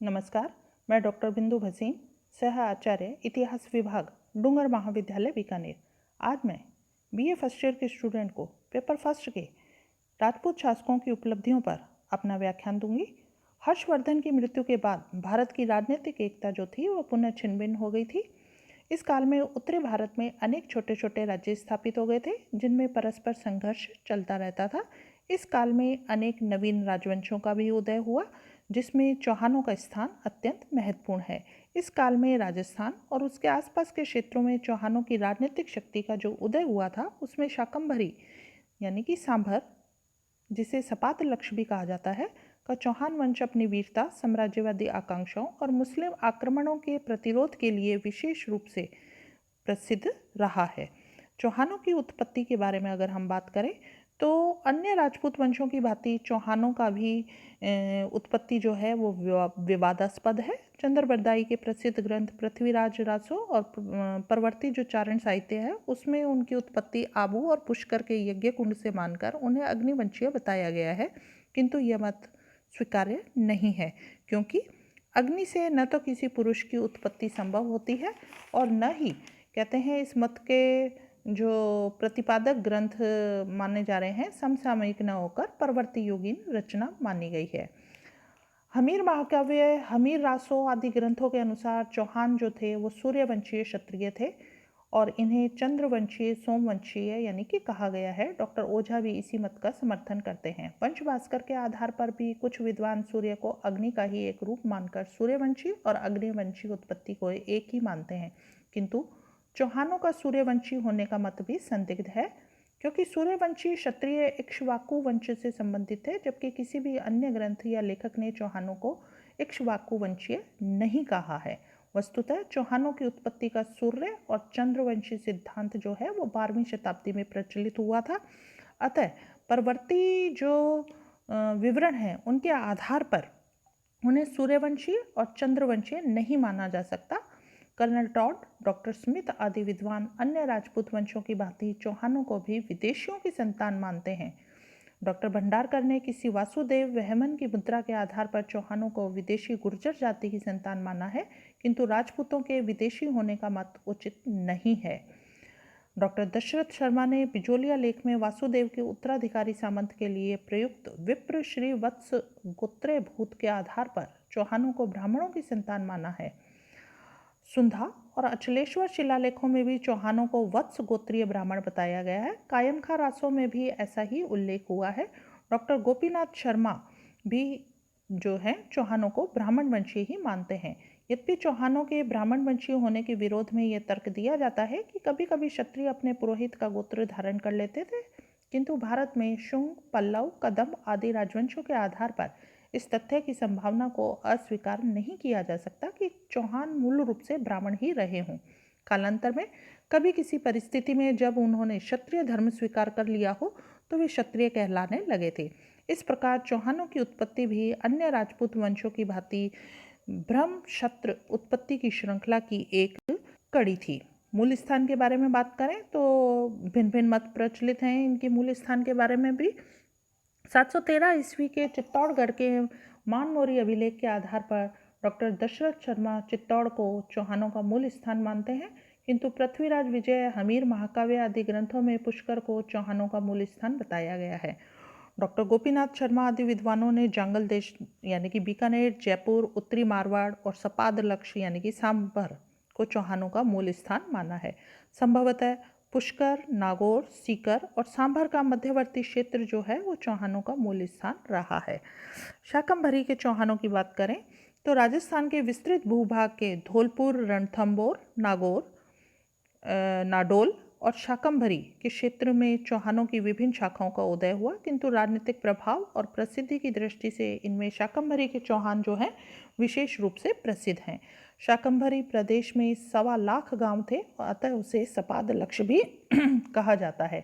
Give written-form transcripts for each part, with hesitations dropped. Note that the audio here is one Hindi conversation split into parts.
नमस्कार, मैं डॉक्टर बिंदु भसीन, सह आचार्य इतिहास विभाग, डूंगर महाविद्यालय बीकानेर। आज मैं बीए फर्स्ट ईयर के स्टूडेंट को पेपर फर्स्ट के राजपूत शासकों की उपलब्धियों पर अपना व्याख्यान दूंगी। हर्षवर्धन की मृत्यु के बाद भारत की राजनीतिक एकता जो थी वो पुनः छिन्न भिन्न हो गई थी। इस काल में उत्तरी भारत में अनेक छोटे छोटे राज्य स्थापित हो गए थे जिनमें परस्पर संघर्ष चलता रहता था। इस काल में अनेक नवीन राजवंशों का भी उदय हुआ जिसमें चौहानों का स्थान अत्यंत महत्वपूर्ण है। इस काल में राजस्थान और उसके आसपास के क्षेत्रों में चौहानों की राजनीतिक शक्ति का जो उदय हुआ था उसमें शाकंभरी यानी कि सांभर, जिसे सपात लक्ष्य भी कहा जाता है, का चौहान वंश अपनी वीरता, साम्राज्यवादी आकांक्षाओं और मुस्लिम आक्रमणों के प्रतिरोध के लिए विशेष रूप से प्रसिद्ध रहा है। चौहानों की उत्पत्ति के बारे में अगर हम बात करें तो अन्य राजपूत वंशों की भांति चौहानों का भी उत्पत्ति जो है वो विवादास्पद है। चंद्रबरदाई के प्रसिद्ध ग्रंथ पृथ्वीराज रासो और परवर्ती जो चारण साहित्य है उसमें उनकी उत्पत्ति आबू और पुष्कर के यज्ञ कुंड से मानकर उन्हें अग्निवंशीय बताया गया है, किंतु यह मत स्वीकार्य नहीं है क्योंकि अग्नि से न तो किसी पुरुष की उत्पत्ति संभव होती है और न ही कहते हैं इस मत के जो प्रतिपादक ग्रंथ माने जा रहे हैं समसामयिक न होकर परवर्ती युगीन रचना मानी गई है। हमीर महाकाव्य, हमीर रासो आदि ग्रंथों के अनुसार चौहान जो थे वो सूर्यवंशीय क्षत्रिय थे और इन्हें चंद्रवंशीय सोमवंशीय यानी कि कहा गया है। डॉक्टर ओझा भी इसी मत का समर्थन करते हैं। पंचभास्कर के आधार पर भी कुछ विद्वान सूर्य को अग्नि का ही एक रूप मानकर सूर्यवंशी और अग्निवंशी उत्पत्ति को एक ही मानते हैं, किंतु चौहानों का सूर्यवंशी होने का मत भी संदिग्ध है क्योंकि सूर्यवंशी क्षत्रिय इक्ष्वाकु वंश से संबंधित है, जबकि किसी भी अन्य ग्रंथ या लेखक ने चौहानों को इक्ष्वाकु वंशीय नहीं कहा है। वस्तुतः चौहानों की उत्पत्ति का सूर्य और चंद्रवंशी सिद्धांत जो है वो 12वीं शताब्दी में प्रचलित हुआ था। अतः परवर्ती जो विवरण हैं उनके आधार पर उन्हें सूर्यवंशी और चंद्रवंशीय नहीं माना जा सकता। कर्नल टॉड, डॉक्टर स्मिथ आदि विद्वान अन्य राजपूत वंशों की भांति चौहानों को भी विदेशियों की संतान मानते हैं। डॉक्टर भंडारकर ने किसी वासुदेव वेहमन की मुद्रा के आधार पर चौहानों को विदेशी गुर्जर जाति की संतान माना है, किंतु राजपूतों के विदेशी होने का मत उचित नहीं है। डॉक्टर दशरथ शर्मा ने बिजोलिया लेख में वासुदेव के उत्तराधिकारी सामंत के लिए प्रयुक्त विप्र श्री वत्स गोत्रे भूत के आधार पर चौहानों को ब्राह्मणों की संतान माना है। सुंधा और अचलेश्वर शिलालेखों में भी चौहानों को वत्स गोत्रीय ब्राह्मण बताया गया है। कायमखा रासों में भी ऐसा ही उल्लेख हुआ है। डॉक्टर गोपीनाथ शर्मा भी जो है चौहानों को ब्राह्मण वंशीय ही मानते हैं। यद्यपि चौहानों के ब्राह्मण वंशीय होने के विरोध में यह तर्क दिया जाता है कि कभी कभी क्षत्रिय अपने पुरोहित का गोत्र धारण कर लेते थे, किंतु भारत में शुंग, पल्लव, कदम्ब आदि राजवंशों के आधार पर इस तथ्य की संभावना को अस्वीकार नहीं किया जा सकता कि चौहान मूल रूप से ब्राह्मण ही रहे हों। कालांतर में कभी किसी परिस्थिति में जब उन्होंने क्षत्रिय धर्म स्वीकार कर लिया हो तो वे क्षत्रिय कहलाने लगे थे। इस प्रकार चौहानों की उत्पत्ति भी अन्य राजपूत वंशों की भांति ब्रह्म क्षत्र उत्पत्ति की श्रृंखला की एक कड़ी थी। मूल स्थान के बारे में बात करें तो भिन्न भिन्न मत प्रचलित हैं इनके मूल स्थान के बारे में भी। 713 ईस्वी के चित्तौड़गढ़ के मानमोरी अभिलेख के आधार पर डॉक्टर दशरथ शर्मा चित्तौड़ को चौहानों का मूल स्थान मानते हैं, किंतु पृथ्वीराज विजय, हमीर महाकाव्य आदि ग्रंथों में पुष्कर को चौहानों का मूल स्थान बताया गया है। डॉक्टर गोपीनाथ शर्मा आदि विद्वानों ने जांगल देश यानी कि बीकानेर, जयपुर, उत्तरी मारवाड़ और सपाद लक्ष्य यानी कि सांभर को चौहानों का मूल स्थान माना है। संभवतः पुष्कर, नागौर, सीकर और सांभर का मध्यवर्ती क्षेत्र जो है वो चौहानों का मूल स्थान रहा है। शाकंभरी के चौहानों की बात करें तो राजस्थान के विस्तृत भूभाग के धौलपुर, रणथंभौर, नागौर, नाडोल और शाकंभरी के क्षेत्र में चौहानों की विभिन्न शाखाओं का उदय हुआ, किंतु राजनीतिक प्रभाव और प्रसिद्धि की दृष्टि से इनमें शाकंभरी के चौहान जो हैं विशेष रूप से प्रसिद्ध हैं। शाकंभरी प्रदेश में 1.25 लाख गांव थे, अतः उसे सपाद लक्ष्य भी कहा जाता है।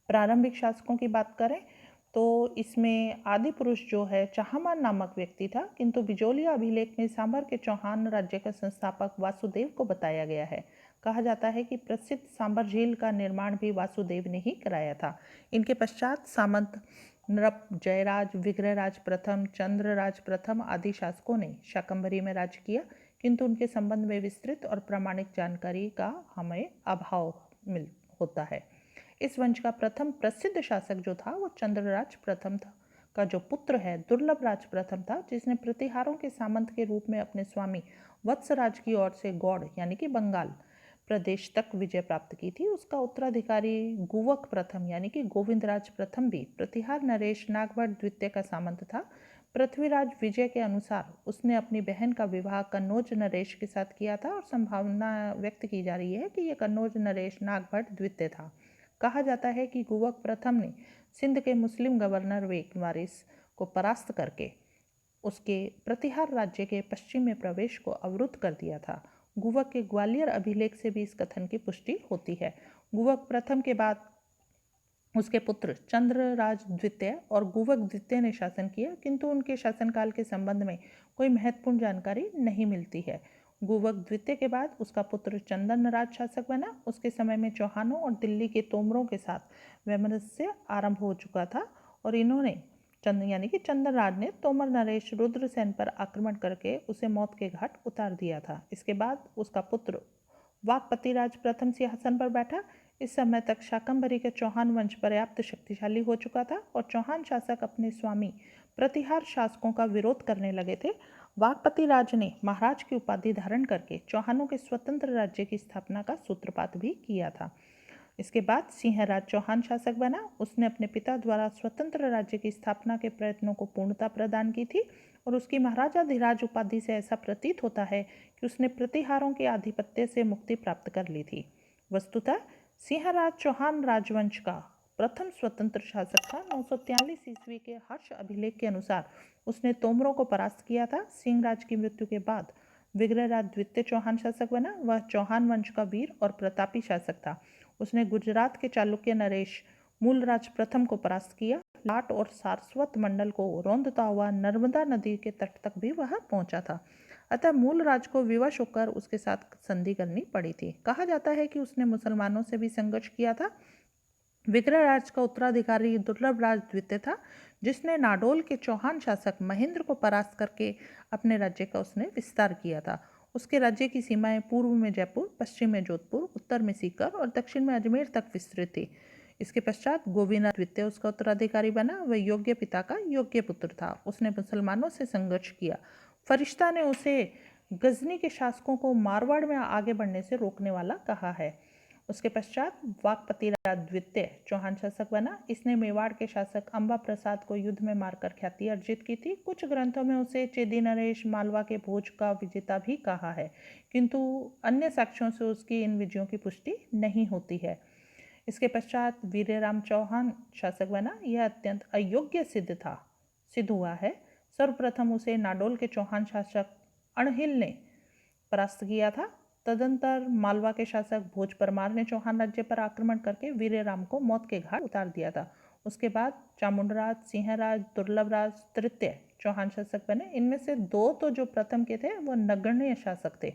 प्रारंभिक शासकों की बात करें तो इसमें आदि पुरुष जो है चाहमान नामक व्यक्ति था, किंतु बिजोलिया अभिलेख में सांभर के चौहान राज्य का संस्थापक वासुदेव को बताया गया है। कहा जाता है कि प्रसिद्ध सांभर झील का निर्माण भी वासुदेव ने ही कराया था। इनके पश्चात सामंत नृप, जयराज, विग्रहराज प्रथम, चंद्रराज प्रथम आदि शासकों ने शाकंभरी में राज किया, किंतु उनके संबंध में विस्तृत और प्रामाणिक जानकारी का हमें अभाव मिल होता है। इस वंश का प्रथम प्रसिद्ध शासक जो था वो चंद्रराज प्रथम था, का जो पुत्र है दुर्लभराज प्रथम था, जिसने प्रतिहारों के सामंत के रूप में अपने स्वामी वत्सराज की ओर से गौड़ यानी कि बंगाल प्रदेश तक विजय प्राप्त की थी। उसका उत्तराधिकारी गुवक प्रथम यानी कि गोविंदराज प्रथम भी प्रतिहार नरेश नागभट्ट द्वितीय का सामंत था। पृथ्वीराज विजय के अनुसार उसने अपनी बहन का विवाह कन्नौज नरेश के साथ किया था और संभावना व्यक्त की जा रही है कि यह कन्नौज नरेश नागभट्ट द्वितीय था। कहा जाता है कि गुवक प्रथम ने सिंध के मुस्लिम गवर्नर वेक वारिस को परास्त करके उसके प्रतिहार राज्य के पश्चिम में प्रवेश को अवरुद्ध कर दिया था। गुवक के ग्वालियर अभिलेख से भी इस कथन की पुष्टि होती है। गुवक प्रथम के बाद उसके पुत्र चंद्रराज द्वितीय और गुवक द्वितीय ने शासन किया, किंतु उनके शासनकाल के संबंध में कोई महत्वपूर्ण जानकारी नहीं मिलती है। गुवक द्वितीय के बाद उसका पुत्र चंदनराज शासक बना। उसके समय में चौहानों और दिल्ली के तोमरों के साथ वैमनस्य आरंभ हो चुका था और इन्होंने यानी कि चंद्रराज ने तोमर नरेश रुद्रसेन पर आक्रमण करके उसे मौत के घाट उतार दिया था। इसके बाद उसका पुत्र वाकपति राज प्रथम सिंहासन पर बैठा। इस समय तक शाकंभरी के चौहान वंश पर्याप्त शक्तिशाली हो चुका था और चौहान शासक अपने स्वामी प्रतिहार शासकों का विरोध करने लगे थे। वाकपति राज ने महाराज की उपाधि धारण करके चौहानों के स्वतंत्र राज्य की स्थापना का सूत्रपात भी किया था। इसके बाद सिंहराज चौहान शासक बना। उसने अपने पिता द्वारा स्वतंत्र राज्य की स्थापना के प्रयत्नों को पूर्णता प्रदान की थी और उसकी महाराजाधिराज उपाधि से ऐसा प्रतीत होता है कि उसने प्रतिहारों के आधिपत्य से मुक्ति प्राप्त कर ली थी। वस्तुतः सिंहराज चौहान राजवंश का प्रथम स्वतंत्र शासक था। 943 ईस्वी के हर्ष अभिलेख के अनुसार उसने तोमरों को परास्त किया था। सिंहराज की मृत्यु के बाद विग्रहराज द्वितीय चौहान शासक बना। वह चौहान वंश का वीर और प्रतापी शासक था। उसने गुजरात के चालुक्य नरेश मूलराज प्रथम को परास्त किया। लाट और सारस्वत मंडल को रौंदता हुआ नर्मदा नदी के तट तक भी वह पहुंचा था। अतः मूलराज को विवश होकर उसके साथ संधि करनी पड़ी थी। कहा जाता है कि उसने मुसलमानों से भी संघर्ष किया था। विग्रहराज का उत्तराधिकारी दुर्लभराज द्वितीय था, जिसने नाडोल के चौहान शासक महेंद्र को परास्त करके अपने राज्य का उसने विस्तार किया था। उसके राज्य की सीमाएं पूर्व में जयपुर, पश्चिम में जोधपुर, उत्तर में सीकर और दक्षिण में अजमेर तक विस्तृत थी। इसके पश्चात गोविंद द्वितीय उसका उत्तराधिकारी बना। वह योग्य पिता का योग्य पुत्र था। उसने मुसलमानों से संघर्ष किया। फरिश्ता ने उसे गजनी के शासकों को मारवाड़ में आगे बढ़ने से रोकने वाला कहा है। उसके पश्चात वाकपति राज द्वितीय चौहान शासक बना। इसने मेवाड़ के शासक अंबा प्रसाद को युद्ध में मारकर ख्याति अर्जित की थी। कुछ ग्रंथों में उसे चेदी नरेश मालवा के भोज का विजेता भी कहा है, किंतु अन्य साक्ष्यों से उसकी इन विजयों की पुष्टि नहीं होती है। इसके पश्चात वीरेराम चौहान शासक बना। यह अत्यंत अयोग्य सिद्ध हुआ है। सर्वप्रथम उसे नाडोल के चौहान शासक अणहिल ने परास्त किया था। तदंतर मालवा के शासक भोज परमार ने चौहान राज्य पर आक्रमण करके वीरेराम को मौत के घाट उतार दिया था। उसके बाद चामुंडराज, सिंहराज, दुर्लभराज तृतीय चौहान शासक बने। इनमें से दो तो जो प्रथम के थे वो नगण्य शासक थे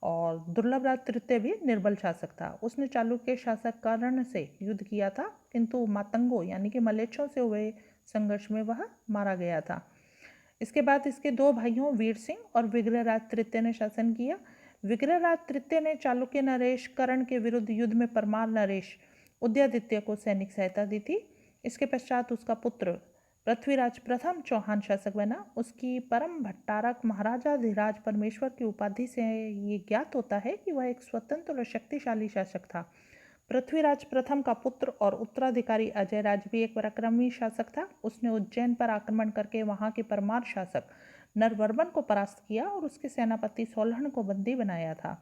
और दुर्लभराज तृतीय भी निर्बल शासक था। उसने चालुक्य शासक कर्ण से युद्ध किया था, किंतु मातंगों यानी कि मलेच्छों से हुए संघर्ष में वह मारा गया था। इसके बाद इसके दो भाइयों वीर सिंह और विग्रहराज तृतीय ने शासन किया। विग्रहराज तृतीय ने चालुक्य नरेश कर्ण के विरुद्ध युद्ध में परमार नरेश उदयादित्य को सैनिक सहायता दी थी। इसके पश्चात उसका पुत्र पृथ्वीराज प्रथम चौहान शासक बना। उसकी परम भट्टारक महाराजाधिराज परमेश्वर की उपाधि से ये ज्ञात होता है कि वह एक स्वतंत्र और शक्तिशाली शासक था। पृथ्वीराज प्रथम का पुत्र और उत्तराधिकारी अजयराज भी एक पराक्रमी शासक था। उसने उज्जैन पर आक्रमण करके वहां के परमार शासक नरवर्मन को परास्त किया और उसके सेनापति सोलहन को बंदी बनाया था।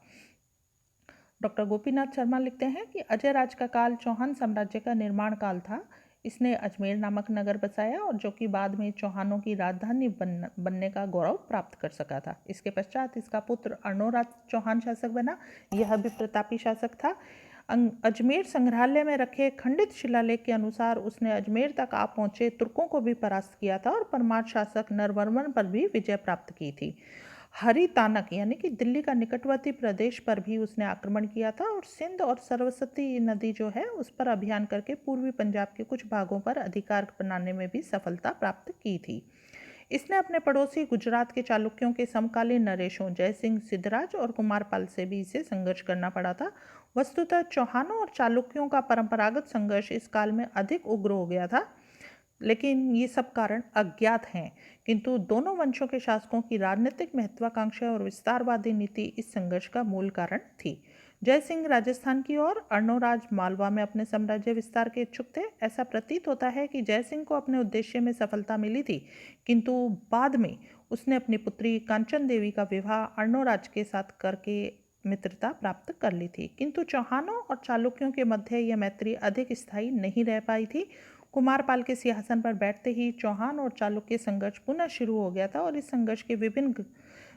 डॉक्टर गोपीनाथ शर्मा लिखते हैं कि अजयराज का काल चौहान साम्राज्य का निर्माण काल था। इसने अजमेर नामक नगर बसाया और जो कि बाद में चौहानों की राजधानी बनने का गौरव प्राप्त कर सका था। इसके पश्चात इसका पुत्र अर्णोराज चौहान शासक बना। यह भी प्रतापी शासक था। अजमेर संग्रहालय में रखे खंडित शिलालेख के अनुसार उसने अजमेर तक आ पहुंचे तुर्कों को भी परास्त किया था और परमार शासक नरवर्मन पर भी विजय प्राप्त की थी। हरितानक यानी कि दिल्ली का निकटवर्ती प्रदेश पर भी उसने आक्रमण किया था और सिंध और सरस्वती नदी जो है उस पर अभियान करके पूर्वी पंजाब के कुछ भागों पर अधिकार बनाने में भी सफलता प्राप्त की थी। इसने अपने पड़ोसी गुजरात के चालुक्यों के समकालीन नरेशों जयसिंह सिद्धराज और कुमारपाल से भी इसे संघर्ष करना पड़ा था। वस्तुतः चौहानों और चालुक्यों का परंपरागत संघर्ष इस काल में अधिक उग्र हो गया था, लेकिन ये सब कारण अज्ञात हैं। किंतु दोनों वंशों के शासकों की राजनीतिक महत्वाकांक्षा और विस्तारवादी नीति इस संघर्ष का मूल कारण थी। जयसिंह राजस्थान की ओर, अर्णोराज मालवा में अपने साम्राज्य विस्तार के इच्छुक थे। ऐसा प्रतीत होता है कि जयसिंह को अपने उद्देश्य में सफलता मिली थी, किंतु बाद में उसने अपनी पुत्री कांचन देवी का विवाह अर्णोराज के साथ करके मित्रता प्राप्त कर ली थी। किंतु चौहानों और चालुक्यों के मध्य यह मैत्री अधिक स्थायी नहीं रह पाई थी। कुमारपाल के सिंहासन पर बैठते ही चौहान और चालुक्य संघर्ष पुनः शुरू हो गया था और इस संघर्ष के विभिन्न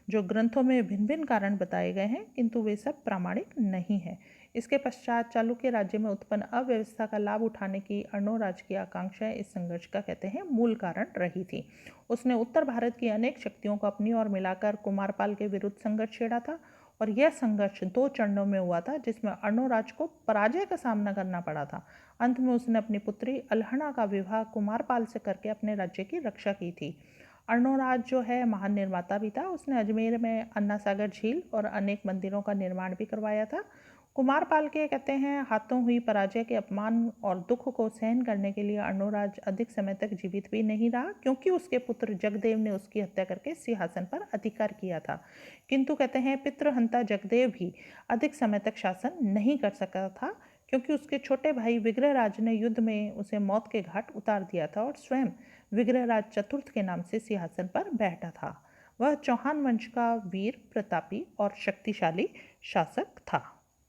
जो ग्रंथों में भिन्न भिन्न कारण बताए गए हैं, किंतु वे सब प्रामाणिक नहीं है। इसके पश्चात चालुक्य राज्य में उत्पन्न अव्यवस्था का लाभ उठाने की अर्णोराज की आकांक्षा इस संघर्ष का कहते हैं मूल कारण रही थी। उसने उत्तर भारत की अनेक शक्तियों को अपनी ओर मिलाकर कुमारपाल के विरुद्ध संघर्ष छेड़ा था और यह संघर्ष 2 चरणों में हुआ था, जिसमें अर्णोराज को पराजय का सामना करना पड़ा था। अंत में उसने अपनी पुत्री अल्हणा का विवाह कुमारपाल से करके अपने राज्य की रक्षा की थी। अर्णोराज जो है महान निर्माता भी था। उसने अजमेर में अन्ना सागर झील और अनेक मंदिरों का निर्माण भी करवाया था। कुमारपाल के कहते हैं हाथों हुई पराजय के अपमान और दुख को सहन करने के लिए अर्णोराज अधिक समय तक जीवित भी नहीं रहा, क्योंकि उसके पुत्र जगदेव ने उसकी हत्या करके सिंहासन पर अधिकार किया था। किंतु कहते हैं पितृहंता जगदेव भी अधिक समय तक शासन नहीं कर सका था, क्योंकि उसके छोटे भाई विग्रहराज ने युद्ध में उसे मौत के घाट उतार दिया था और स्वयं विग्रहराज चतुर्थ के नाम से सिंहासन पर बैठा था। वह चौहान वंश का वीर, प्रतापी और शक्तिशाली शासक था।